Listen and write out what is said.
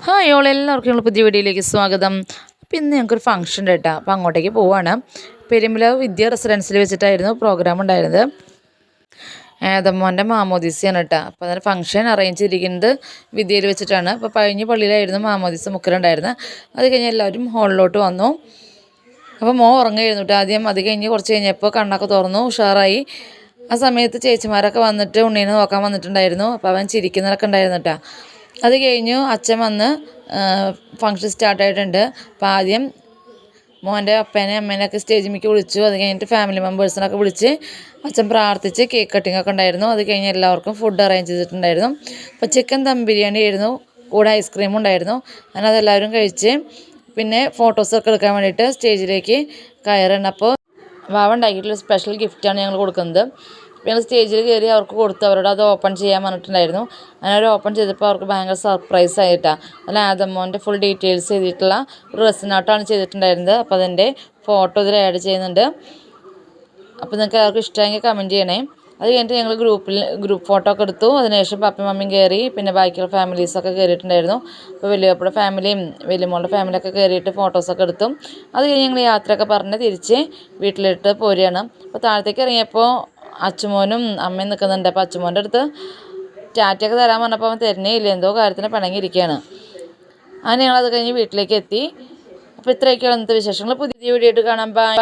Hi all എല്ലാവർക്കും ഞങ്ങൾ പുതിയ വീഡിയോയിലേക്ക് സ്വാഗതം. അപ്പോൾ ഇന്ന് ഞങ്ങൾക്കൊരു ഫംഗ്ഷൻ ഉണ്ട് കേട്ടോ. അപ്പോൾ അങ്ങോട്ടേക്ക് പോവുകയാണ്. പെരുമ്പലാവ് വിദ്യ റെസിഡൻസിൽ വെച്ചിട്ടായിരുന്നു പ്രോഗ്രാം ഉണ്ടായിരുന്നത്. ഏതമ്മോൻ്റെ മാമോദീസയാണ് കേട്ടോ. അപ്പോൾ അതിന് ഫംഗ്ഷൻ അറേഞ്ച് ചെയ്തിരിക്കുന്നത് വിദ്യയിൽ വെച്ചിട്ടാണ്. അപ്പോൾ പഴഞ്ഞ പള്ളിയിലായിരുന്നു മാമോദീസ മുക്കലുണ്ടായിരുന്നത്. അത് കഴിഞ്ഞ് എല്ലാവരും ഹാളിലോട്ട് വന്നു. അപ്പോൾ ഉറങ്ങായിരുന്നു കേട്ടോ ആദ്യം. അത് കഴിഞ്ഞ് കുറച്ച് കഴിഞ്ഞപ്പോൾ കണ്ണൊക്കെ തുറന്നു ഉഷാറായി. ആ സമയത്ത് ചേച്ചിമാരൊക്കെ വന്നിട്ട് ഉണ്ണീനെ നോക്കാൻ വന്നിട്ടുണ്ടായിരുന്നു. അപ്പോൾ അവൻ ചിരിക്കുന്നതൊക്കെ ഉണ്ടായിരുന്നു കേട്ടോ. അത് കഴിഞ്ഞു അച്ഛൻ വന്ന് ഫംഗ്ഷൻ സ്റ്റാർട്ടായിട്ടുണ്ട്. അപ്പോൾ ആദ്യം മോൻ്റെ അപ്പേനെയും അമ്മേനെയൊക്കെ സ്റ്റേജിലേക്ക് വിളിച്ചു. അത് കഴിഞ്ഞിട്ട് ഫാമിലി മെമ്പേഴ്സിനൊക്കെ വിളിച്ച് അച്ഛൻ പ്രാർത്ഥിച്ച് കേക്ക് കട്ടിങ്ങൊക്കെ ഉണ്ടായിരുന്നു. അത് കഴിഞ്ഞ് എല്ലാവർക്കും ഫുഡ് അറേഞ്ച് ചെയ്തിട്ടുണ്ടായിരുന്നു. അപ്പോൾ ചിക്കൻ ദം ബിരിയാണി ആയിരുന്നു, കൂടെ ഐസ്ക്രീമും ഉണ്ടായിരുന്നു. അങ്ങനെ അതെല്ലാവരും കഴിച്ച് പിന്നെ ഫോട്ടോസൊക്കെ എടുക്കാൻ വേണ്ടിയിട്ട് സ്റ്റേജിലേക്ക് കയറണം. അപ്പോൾ വാവ ഉണ്ടാക്കിയിട്ടുള്ള സ്പെഷ്യൽ ഗിഫ്റ്റാണ് ഞങ്ങൾ കൊടുക്കുന്നത്. ഞങ്ങൾ സ്റ്റേജിൽ കയറി അവർക്ക് കൊടുത്തു. അവരോട് അത് ഓപ്പൺ ചെയ്യാൻ പറഞ്ഞിട്ടുണ്ടായിരുന്നു. അങ്ങനെ അവർ ഓപ്പൺ ചെയ്തപ്പോൾ അവർക്ക് ഭയങ്കര സർപ്രൈസ് ആയിട്ടാണ്. അല്ല ആദമോൻ്റെ ഫുൾ ഡീറ്റെയിൽസ് ചെയ്തിട്ടുള്ള ഒരു റെസിനാട്ടാണ് ചെയ്തിട്ടുണ്ടായിരുന്നത്. അപ്പോൾ അതിൻ്റെ ഫോട്ടോ ഇതിൽ ആഡ് ചെയ്യുന്നുണ്ട്. അപ്പോൾ നിങ്ങൾക്ക് എല്ലാവർക്കും ഇഷ്ടമെങ്കിൽ കമൻറ്റ് ചെയ്യണേ. അത് കഴിഞ്ഞിട്ട് ഞങ്ങൾ ഗ്രൂപ്പ് ഫോട്ടോ ഒക്കെ എടുത്തു. അതിനുശേഷം പപ്പയും മമ്മിയും കയറി, പിന്നെ ബാക്കിയുള്ള ഫാമിലീസൊക്കെ കയറിയിട്ടുണ്ടായിരുന്നു. അപ്പോൾ വലിയപ്പയുടെ ഫാമിലിയും വലിയമ്മോളുടെ ഫാമിലിയൊക്കെ കയറിയിട്ട് ഫോട്ടോസൊക്കെ എടുത്തു. അത് കഴിഞ്ഞ് ഞങ്ങൾ യാത്രയൊക്കെ പറഞ്ഞ് തിരിച്ച് വീട്ടിലിട്ട് പോരുകയാണ്. അപ്പോൾ താഴത്തേക്ക് ഇറങ്ങിയപ്പോൾ അച്ചുമോനും അമ്മയും നിൽക്കുന്നുണ്ട്. അപ്പോൾ അച്ചുമോൻ്റെ അടുത്ത് ടാറ്റയൊക്കെ തരാൻ പറഞ്ഞപ്പോൾ അവൻ തരുന്നേ ഇല്ല, എന്തോ കാര്യത്തിന് പിണങ്ങിയിരിക്കുകയാണ്. അങ്ങനെ ഞങ്ങളത് കഴിഞ്ഞ് വീട്ടിലേക്ക് എത്തി. അപ്പോൾ ഇത്രയൊക്കെയാണ് ഇന്നത്തെ വിശേഷങ്ങൾ. പുതിയ വീഡിയോ ആയിട്ട് കാണാം. ബൈ.